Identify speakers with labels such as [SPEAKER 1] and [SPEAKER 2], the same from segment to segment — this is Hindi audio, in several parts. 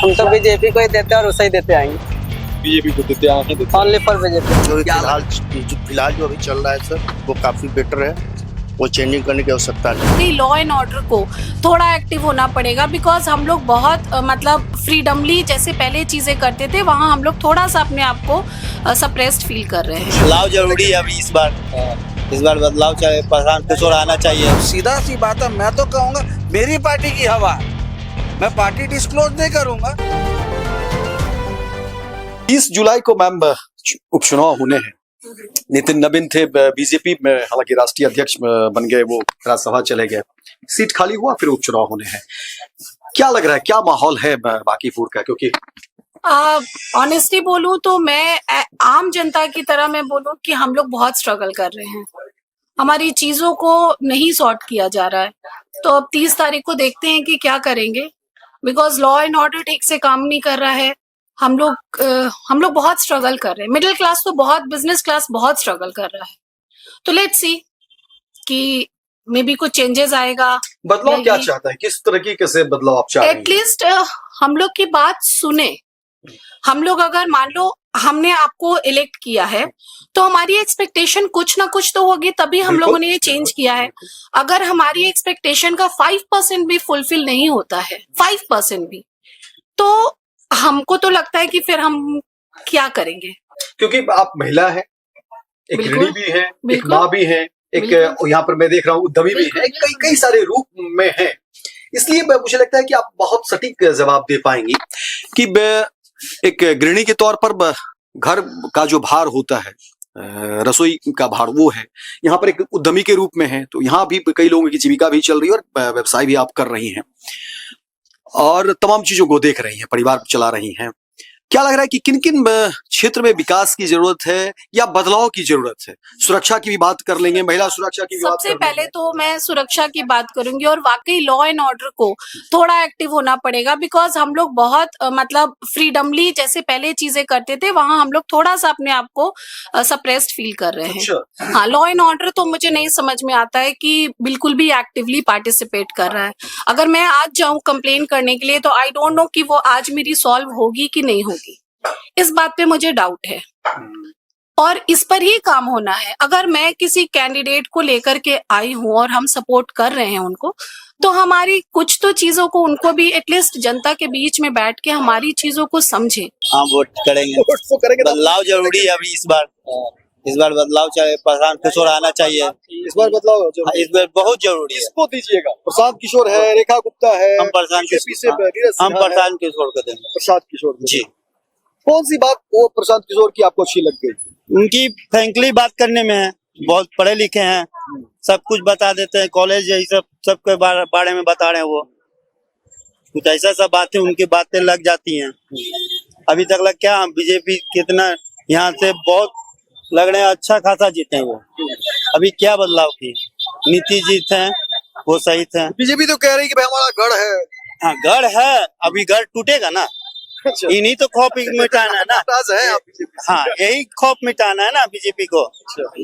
[SPEAKER 1] हम तो बीजेपी को ही देते हैं और उसे ही देते आएंगे।
[SPEAKER 2] बीजेपी को देते आएंगे,
[SPEAKER 1] ओनली फॉर बीजेपी।
[SPEAKER 3] जो फिलहाल जो अभी चल रहा है सर वो काफी बेटर है, वो चेंजिंग करने की आवश्यकता नहीं।
[SPEAKER 4] लॉ एंड ऑर्डर को थोड़ा एक्टिव होना पड़ेगा, बिकॉज हम लोग बहुत मतलब फ्रीडमली जैसे पहले चीजें करते थे, वहाँ हम लोग थोड़ा सा अपने आप को सप्रेस्ड फील कर रहे हैं।
[SPEAKER 5] बदलाव जरूरी है अभी इस बार बदलाव चाहे प्रशांत किशोर आना चाहिए।
[SPEAKER 6] सीधा सी बात है, मैं तो कहूँगा मेरी पार्टी की हवा, मैं पार्टी डिस्क्लोज नहीं करूंगा।
[SPEAKER 2] 30 जुलाई को मैम उपचुनाव होने हैं। नितिन नवीन थे बीजेपी में, हालांकि राष्ट्रीय अध्यक्ष बन गए, वो राज्यसभा चले गए, सीट खाली हुआ, फिर उपचुनाव होने हैं। क्या लग रहा है, क्या माहौल है बांकीपुर का? क्योंकि
[SPEAKER 4] ऑनेस्टली बोलूं तो मैं आम जनता की तरह मैं बोलूं कि हम लोग बहुत स्ट्रगल कर रहे हैं, हमारी चीजों को नहीं सॉर्ट किया जा रहा है। तो अब 30 तारीख को देखते हैं कि क्या करेंगे, बिकॉज लॉ एंड ऑर्डर ठीक से काम नहीं कर रहा है। हम लोग बहुत स्ट्रगल कर रहे हैं, मिडिल क्लास तो बहुत, बिजनेस क्लास बहुत स्ट्रगल कर रहा है। तो लेट्स सी कि मे बी कुछ चेंजेस आएगा।
[SPEAKER 2] बदलाव क्या चाहता है, किस तरीके से बदलाव आप चाह रहे हैं?
[SPEAKER 4] एटलीस्ट हम लोग की बात सुने। हम लोग अगर मान लो हमने आपको इलेक्ट किया है तो हमारी एक्सपेक्टेशन कुछ ना कुछ तो होगी, तभी हम लोगों ने ये चेंज किया है। अगर हमारी एक्सपेक्टेशन का 5% भी फुलफिल नहीं होता है, 5% भी, तो हमको तो लगता है कि फिर हम क्या करेंगे।
[SPEAKER 2] क्योंकि आप महिला है, एक गृहिणी भी है, एक माँ भी है, एक यहाँ पर मैं देख रहा हूँ उद्यमी भी है, कई सारे रूप में है। इसलिए मुझे लगता है कि आप बहुत सटीक जवाब दे पाएंगी कि एक गृहिणी के तौर पर घर का जो भार होता है, रसोई का भार, वो है। यहाँ पर एक उद्यमी के रूप में है, तो यहाँ भी कई लोगों की जीविका भी चल रही है और व्यवसाय भी आप कर रही हैं और तमाम चीजों को देख रही हैं, परिवार चला रही हैं। क्या लग रहा है कि किन किन क्षेत्र में विकास की जरूरत है या बदलाव की जरूरत है? सुरक्षा की भी बात कर लेंगे, महिला सुरक्षा की भी बात कर लेंगे।
[SPEAKER 4] सबसे पहले तो मैं सुरक्षा की बात करूंगी, और वाकई लॉ एंड ऑर्डर को थोड़ा एक्टिव होना पड़ेगा, बिकॉज हम लोग बहुत मतलब फ्रीडमली जैसे पहले चीजें करते थे, वहाँ हम लोग थोड़ा सा अपने आप को सप्रेस्ड फील कर रहे हैं।
[SPEAKER 2] अच्छा।
[SPEAKER 4] हाँ, लॉ एंड ऑर्डर तो मुझे नहीं समझ में आता है कि बिल्कुल भी एक्टिवली पार्टिसिपेट कर रहा है। अगर मैं आज जाऊं कंप्लेन करने के लिए तो आई डोंट नो कि वो आज मेरी सॉल्व होगी कि नहीं होगी, इस बात पे मुझे डाउट है और इस पर ही काम होना है। अगर मैं किसी कैंडिडेट को लेकर के आई हूं और हम सपोर्ट कर रहे हैं उनको, तो हमारी कुछ तो चीजों को उनको भी एटलीस्ट जनता के बीच में बैठ के हमारी चीजों को समझे।
[SPEAKER 5] हाँ, वोट करेंगे। बदलाव जरूरी है अभी इस बार बदलाव चाहे प्रशांत किशोर आना चाहिए।
[SPEAKER 2] इस बार बदलाव
[SPEAKER 5] इस बार बहुत जरूरी है।
[SPEAKER 2] किसको दीजिएगा? प्रशांत किशोर है, रेखा गुप्ता है,
[SPEAKER 5] हम प्रशांत किशोर को देंगे।
[SPEAKER 2] प्रशांत किशोर
[SPEAKER 5] जी।
[SPEAKER 2] कौन सी बात वो प्रशांत किशोर की आपको अच्छी लग गई?
[SPEAKER 5] उनकी फ्रैंकली बात करने में है, बहुत पढ़े लिखे हैं, सब कुछ बता देते हैं, कॉलेज यही सब के बारे में बता रहे हैं। वो कुछ ऐसा बातें, उनकी बातें लग जाती हैं। अभी तक लग क्या बीजेपी कितना यहाँ से बहुत लग रहे हैं, अच्छा खासा जीते हैं वो। अभी क्या बदलाव की नीति जीत है, वो सही थे।
[SPEAKER 2] बीजेपी तो कह रही कि भाई हमारा गढ़ है।
[SPEAKER 5] हाँ, गढ़ है, अभी गढ़ टूटेगा ना।
[SPEAKER 2] अच्छा।
[SPEAKER 5] इन्हीं तो खौफ मिटाना है ना।
[SPEAKER 2] है आप
[SPEAKER 5] हाँ, यही खौफ मिटाना है ना बीजेपी को।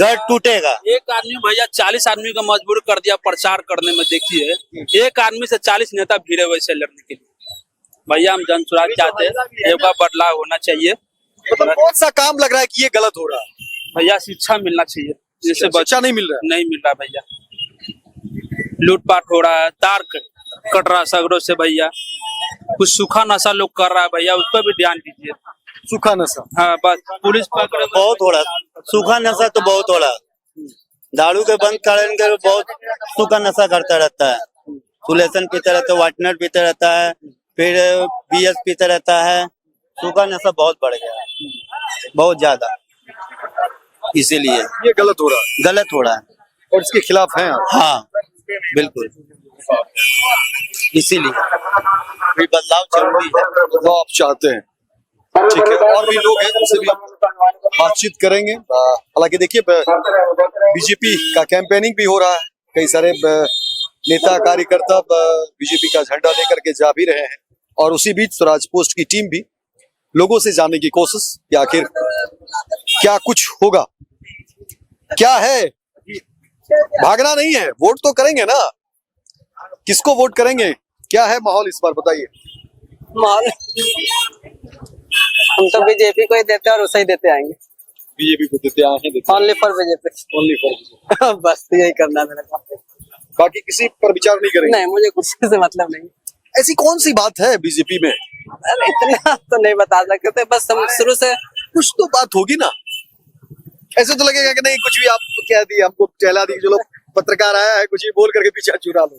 [SPEAKER 5] गढ़ टूटेगा।
[SPEAKER 7] एक आदमी भैया 40 आदमी का मजबूर कर दिया प्रचार करने में। देखिए, एक आदमी से 40 नेता भिड़े वैसे लड़ने के लिए। भैया हम जन सुराज चाहते हैं, एक बदलाव होना चाहिए।
[SPEAKER 2] मतलब कौन सा काम लग रहा है कि ये गलत हो रहा है?
[SPEAKER 7] भैया शिक्षा मिलना चाहिए, जिससे
[SPEAKER 2] बच्चा नहीं मिल रहा है।
[SPEAKER 7] नहीं मिल रहा भैया, लूटपाट हो रहा है, तार कट रहा सगरों से भैया, कुछ सूखा नशा लोग कर रहा है भैया, उस पर भी ध्यान दीजिए।
[SPEAKER 2] सूखा नशा?
[SPEAKER 7] हाँ, बस पुलिस पकड़े
[SPEAKER 5] बहुत हो रहा, सूखा नशा तो बहुत हो रहा। दारू के बंद करेंगे, बहुत सूखा नशा करता रहता है। सुलेसन पीता रहता है, वाटनर पीता रहता है, फिर BS पीता रहता है। सूखा नशा बहुत बढ़ गया है, बहुत ज्यादा, इसीलिए
[SPEAKER 2] ये गलत हो रहा है।
[SPEAKER 5] गलत हो रहा है
[SPEAKER 2] और इसके खिलाफ हैं आप?
[SPEAKER 5] हाँ, बिल्कुल, इसीलिए बदलाव जरूरी है।
[SPEAKER 2] बदलाव आप चाहते हैं, ठीक है। और भी लोग हैं, उनसे भी बातचीत करेंगे। हालांकि देखिए, बीजेपी का कैंपेनिंग भी हो रहा है, कई सारे नेता कार्यकर्ता बीजेपी का झंडा लेकर के जा भी रहे हैं, और उसी बीच स्वराज पोस्ट की टीम भी लोगों से जानने की कोशिश कि आखिर क्या कुछ होगा, क्या है। भागना नहीं है, वोट तो करेंगे ना। किसको वोट करेंगे? क्या है माहौल इस बार, बताइए।
[SPEAKER 1] माहौल हम तो बीजेपी को ही देते हैं और उसे ही देते आएंगे।
[SPEAKER 2] बीजेपी को देते आए हैं,
[SPEAKER 1] only for BJP.
[SPEAKER 2] Only for
[SPEAKER 1] बस यही करना है मेरे को।
[SPEAKER 2] बाकी किसी पर विचार नहीं करेंगे।
[SPEAKER 1] नहीं, मुझे कुछ से मतलब नहीं।
[SPEAKER 2] ऐसी कौन सी बात है बीजेपी में?
[SPEAKER 1] अरे इतना तो नहीं बता सकते, बस हम शुरू से
[SPEAKER 2] कुछ तो बात होगी ना। ऐसे तो लगेगा कि नहीं कुछ भी आप कह दी, हमको टहला दी, चलो पत्रकार आया है कुछ भी बोल करके पीछे चुरा लो।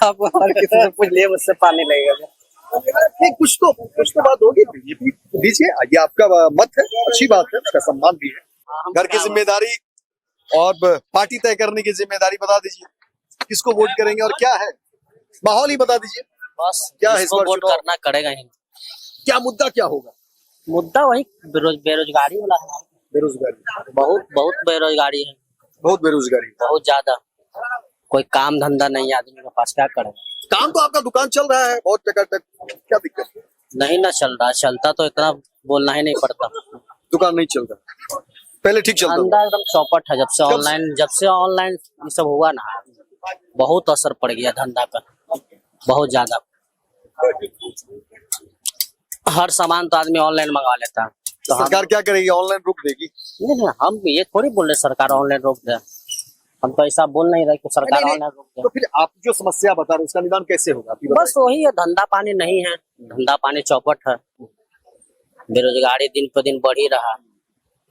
[SPEAKER 1] आप और किसी से पूछ लिए, मुझसे पानी लगेगा।
[SPEAKER 2] नहीं, कुछ तो बात होगी। बीजेपी दीजिए, ये आपका मत है, अच्छी बात है, उसका सम्मान भी है। घर की जिम्मेदारी और पार्टी तय करने की जिम्मेदारी बता दीजिए, किसको वोट करेंगे और क्या है माहौल ही बता दीजिए।
[SPEAKER 8] बस
[SPEAKER 2] क्या है इस बार
[SPEAKER 8] वोट
[SPEAKER 2] चुनाव?
[SPEAKER 8] करना करेगा ही।
[SPEAKER 2] क्या मुद्दा क्या होगा?
[SPEAKER 8] मुद्दा वही बेरोजगारी वाला है।
[SPEAKER 2] बेरोजगारी,
[SPEAKER 8] बहुत बेरोजगारी है,
[SPEAKER 2] बहुत बेरोजगारी।
[SPEAKER 8] बहुत ज्यादा। कोई काम धंधा नहीं आदमी के पास, क्या करेगा।
[SPEAKER 2] काम तो आपका दुकान चल रहा है बहुत टकाटक, क्या दिक्कत है?
[SPEAKER 8] नहीं ना चल रहा, चलता तो इतना बोलना ही नहीं पड़ता।
[SPEAKER 2] दुकान नहीं चल रहा, पहले ठीक चलता था।
[SPEAKER 8] धंधा एकदम चौपट है जब से ऑनलाइन ये सब हुआ ना, बहुत असर पड़ गया धंधा पर, बहुत ज्यादा। हर सामान तो आदमी ऑनलाइन मंगा लेता है। तो
[SPEAKER 2] सरकार क्या करेगी? ऑनलाइन रोक देगी?
[SPEAKER 8] नहीं, हम ये थोड़ी बोल रहे सरकार ऑनलाइन रोक दे। हम तो ऐसा बोल नहीं रहे कि सरकार ऑनलाइन रोक दे।
[SPEAKER 2] तो फिर आप जो समस्या बता रहे हो उसका निदान कैसे होगा?
[SPEAKER 8] बस वही है, धंधा पानी नहीं है, धंधा पानी चौपट है, बेरोजगारी दिन पर दिन बढ़ ही रहा,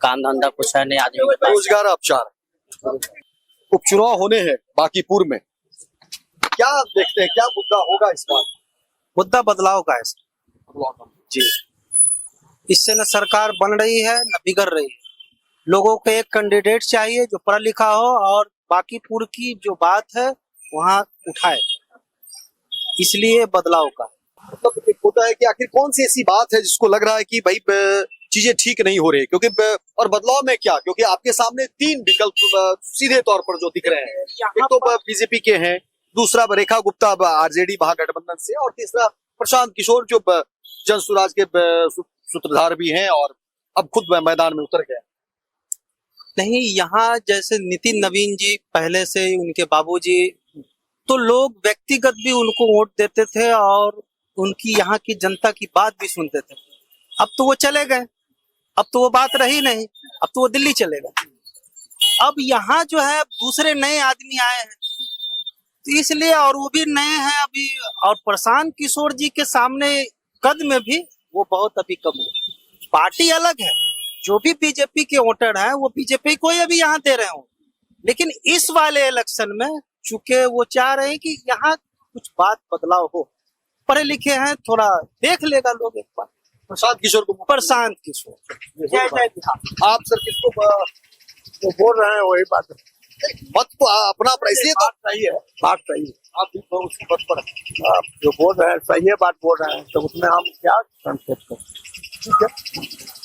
[SPEAKER 8] काम धंधा कुछ है नहीं आदमी के पास।
[SPEAKER 2] रोजगार अवचार। उपचुनाव होने हैं बांकीपुर में, क्या देखते हैं, क्या मुद्दा होगा इस बार?
[SPEAKER 6] मुद्दा बदलाव का है
[SPEAKER 2] जी,
[SPEAKER 6] इससे न सरकार बन रही है न बिगड़ रही है। लोगों को एक कैंडिडेट चाहिए जो पढ़ा लिखा हो और बांकीपुर की जो बात है वहाँ उठाए, इसलिए बदलाव का।
[SPEAKER 2] मतलब एक होता है कि आखिर कौन सी ऐसी बात है जिसको लग रहा है कि भाई चीजें ठीक नहीं हो रही, क्योंकि और बदलाव में क्या, क्योंकि आपके सामने 3 विकल्प सीधे तौर पर जो दिख रहे हैं। एक तो बीजेपी के हैं, दूसरा रेखा गुप्ता आरजेडी महागठबंधन से, और तीसरा प्रशांत किशोर जो जनसुराज के सूत्रधार भी हैं और अब खुद मैदान में उतर गए।
[SPEAKER 6] नहीं, यहाँ जैसे नितिन नवीन जी पहले से ही, उनके बाबूजी, तो लोग व्यक्तिगत भी उनको वोट देते थे और उनकी यहाँ की जनता की बात भी सुनते थे। अब तो वो चले गए, अब तो वो बात रही नहीं, अब तो वो दिल्ली चले गए। अब यहाँ जो है दूसरे नए आदमी आए हैं, तो इसलिए, और वो भी नए हैं अभी, और प्रशांत किशोर जी के सामने कद में भी वो बहुत अभी कम है। पार्टी अलग है, जो भी बीजेपी के वोटर हैं वो बीजेपी को ही अभी यहाँ दे रहे हो, लेकिन इस वाले इलेक्शन में चूंकि वो चाह रहे हैं कि यहाँ कुछ बात बदलाव हो, पढ़े लिखे हैं, थोड़ा देख लेगा लोग एक बार।
[SPEAKER 2] प्रशांत किशोर को,
[SPEAKER 6] प्रशांत किशोर, जय जय बिहार।
[SPEAKER 2] आप सर किसको तो बोल रहे हैं? वही बात मत तो अपना इसलिए तो सही है, बात सही है, आप भी तो उसी बात पर आप जो बोल रहे हैं सही है, बात बोल रहे हैं, तो उसमें हम क्या संकेत करें? ठीक है,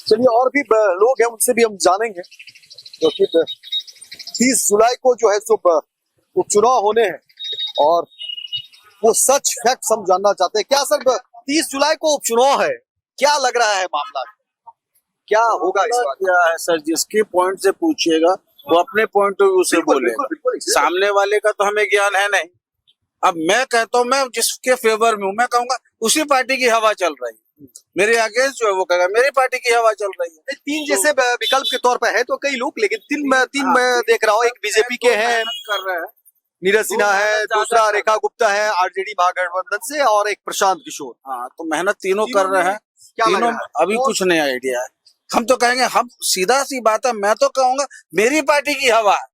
[SPEAKER 2] चलिए और भी लोग हैं उनसे भी हम जानेंगे, क्योंकि 30 जुलाई को जो है सो उपचुनाव होने हैं और वो सच फैक्ट हम जानना चाहते हैं। क्या सर 30 जुलाई को उपचुनाव है, क्या लग रहा है मामला, क्या होगा इस बार?
[SPEAKER 3] क्या है सर, जिसके पॉइंट से पूछिएगा वो अपने पॉइंट ऑफ व्यू से बोले, सामने वाले का तो हमें ज्ञान है नहीं। अब मैं कहता हूँ, मैं जिसके फेवर में हूँ, मैं कहूँगा उसी पार्टी की हवा चल रही है, मेरे आगे जो है वो कहेगा मेरी पार्टी की हवा चल रही है।
[SPEAKER 2] 3 जैसे विकल्प के तौर पर है तो कई लोग, लेकिन 3 मैं देख रहा हूँ, एक बीजेपी के हैं,
[SPEAKER 3] कर रहे हैं,
[SPEAKER 2] नीरज सिन्हा है, दूसरा रेखा गुप्ता है आरजेडी महागठबंधन से, और एक प्रशांत किशोर।
[SPEAKER 3] हाँ, तो मेहनत तीनों कर रहे हैं। तीनों अभी कुछ नहीं आइडिया है। हम तो कहेंगे, हम सीधा सी बात है, मैं तो कहूंगा मेरी पार्टी की हवा है।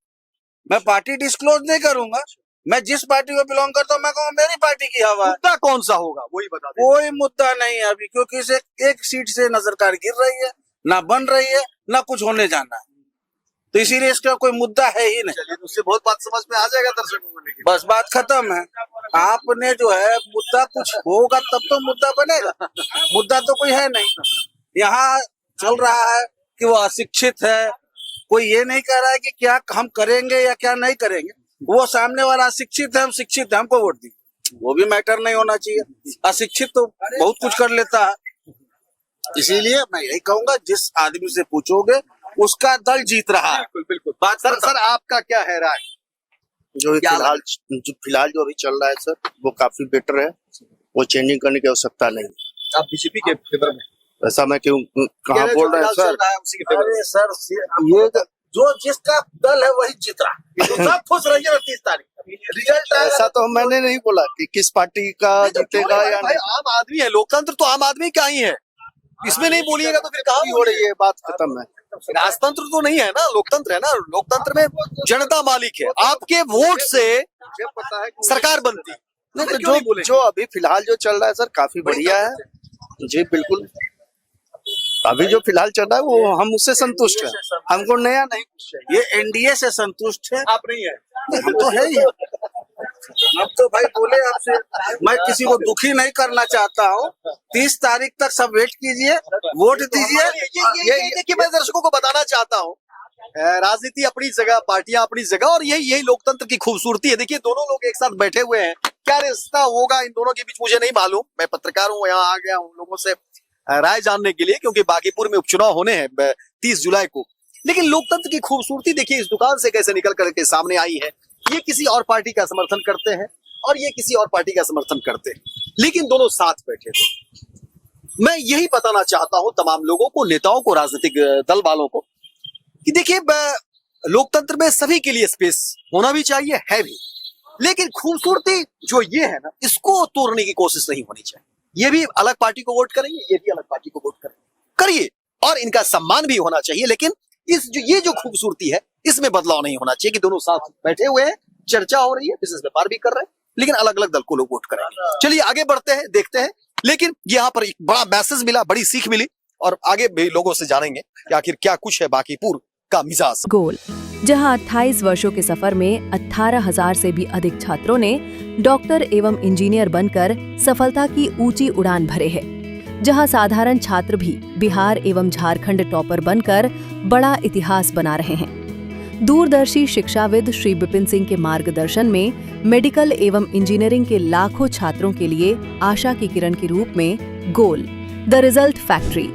[SPEAKER 3] मैं पार्टी डिस्क्लोज नहीं करूंगा, मैं जिस पार्टी को बिलोंग करता हूँ मैं कहूँगा मेरी पार्टी की हवा है।
[SPEAKER 2] मुद्दा कौन सा होगा वही बता दें।
[SPEAKER 3] कोई मुद्दा नहीं है अभी, क्योंकि इसे एक सीट से न सरकार गिर रही है, ना बन रही है, ना कुछ होने जाना है, तो इसीलिए इसका कोई मुद्दा है ही नहीं।
[SPEAKER 2] चलिए, उससे बहुत बात समझ में आ जाएगा दर्शकों को।
[SPEAKER 3] बस बात खत्म है। आपने जो है मुद्दा कुछ होगा तब तो मुद्दा बनेगा, मुद्दा तो कोई है नहीं। यहाँ चल रहा है कि वो अशिक्षित है, कोई ये नहीं कह रहा है कि क्या हम करेंगे या क्या नहीं करेंगे। वो सामने वाला अशिक्षित है, हम शिक्षित है, हमको वोट दी, वो भी मैटर नहीं होना चाहिए। अशिक्षित तो बहुत कुछ कर लेता है, इसीलिए मैं यही कहूंगा जिस आदमी से पूछोगे उसका दल जीत रहा है।
[SPEAKER 2] बिल्कुल बिल्कुल। बात सर आपका क्या है राय?
[SPEAKER 3] जो फिलहाल जो अभी चल रहा है सर, वो काफी बेटर है।
[SPEAKER 5] वो चेंजिंग करने की आवश्यकता नहीं।
[SPEAKER 2] आप बीजेपी के फेवर में?
[SPEAKER 5] ऐसा मैं क्यों कहाँ बोल रहे हैं सर?
[SPEAKER 2] उसी के फेवर में।
[SPEAKER 3] अरे सर ये जो जिसका दल है वही जीत रहा। तो सब खुश रहिए 30 तारीख रिजल्ट आएगा।
[SPEAKER 5] ऐसा तो मैंने नहीं बोला कि किस पार्टी का जीतेगा या
[SPEAKER 2] भाई
[SPEAKER 5] नहीं।
[SPEAKER 2] आम आदमी है, लोकतंत्र तो आम आदमी का ही है, इसमें नहीं बोलिएगा तो फिर कहाँ
[SPEAKER 5] हो रही है बात खत्म है।
[SPEAKER 2] राजतंत्र तो नहीं है ना, लोकतंत्र है ना। लोकतंत्र में जनता मालिक है, आपके वोट से
[SPEAKER 5] पता है
[SPEAKER 2] सरकार बनती है।
[SPEAKER 5] नहीं
[SPEAKER 2] फिर
[SPEAKER 5] तो
[SPEAKER 2] क्यों नहीं बोलेंगे?
[SPEAKER 5] जो अभी फिलहाल जो चल रहा है सर काफी बढ़िया है जी, बिल्कुल। अभी जो फिलहाल चल रहा है वो हम उससे संतुष्ट हैं, हमको नया नहीं कुछ चाहिए।
[SPEAKER 3] ये एनडीए से संतुष्ट है।
[SPEAKER 2] आप नहीं है?
[SPEAKER 3] हम तो है ही। अब तो भाई बोले आपसे, मैं किसी को दुखी नहीं करना चाहता हूँ। 30 तारीख तक सब वेट कीजिए, वोट दीजिए।
[SPEAKER 2] ये देखिए, मैं दर्शकों को बताना चाहता हूँ, राजनीति अपनी जगह, पार्टियां अपनी जगह, और यही लोकतंत्र की खूबसूरती है। देखिए दोनों लोग एक साथ बैठे हुए हैं, क्या रिश्ता होगा इन दोनों के बीच मुझे नहीं मालूम। मैं पत्रकार हूँ, यहाँ आ गया हूँ लोगों से राय जानने के लिए, क्योंकि बागीपुर में उपचुनाव होने हैं 30 जुलाई को। लेकिन लोकतंत्र की खूबसूरती देखिए इस दुकान से कैसे निकल करके सामने आई है। ये किसी और पार्टी का समर्थन करते हैं और ये किसी और पार्टी का समर्थन करते हैं, लेकिन दोनों साथ बैठे थे। मैं यही बताना चाहता हूं तमाम लोगों को, नेताओं को, राजनीतिक दल वालों को, कि देखिए लोकतंत्र में सभी के लिए स्पेस होना भी चाहिए, है भी, लेकिन खूबसूरती जो ये है ना, इसको तोड़ने की कोशिश नहीं होनी चाहिए। ये भी अलग पार्टी को वोट करेंगे, ये भी अलग पार्टी को वोट करिए, और इनका सम्मान भी होना चाहिए। लेकिन ये जो खूबसूरती है इसमें बदलाव नहीं होना चाहिए कि दोनों साथ बैठे हुए हैं, चर्चा हो रही है, बिजनेस व्यापार भी कर रहे हैं, लेकिन अलग अलग दल को लोग वोट करेंगे। चलिए आगे बढ़ते हैं, देखते हैं। लेकिन यहाँ पर एक बड़ा मैसेज मिला, बड़ी सीख मिली, और आगे भी लोगों से जानेंगे कि आखिर क्या कुछ है बागीपुर का मिजाज।
[SPEAKER 9] गोल, जहां 28 वर्षों के सफर में 18,000 से भी अधिक छात्रों ने डॉक्टर एवं इंजीनियर बनकर सफलता की ऊंची उड़ान भरे है, जहां साधारण छात्र भी बिहार एवं झारखंड टॉपर बनकर बड़ा इतिहास बना रहे हैं। दूरदर्शी शिक्षाविद श्री विपिन सिंह के मार्गदर्शन में मेडिकल एवं इंजीनियरिंग के लाखों छात्रों के लिए आशा की किरण के रूप में गोल, द रिजल्ट फैक्ट्री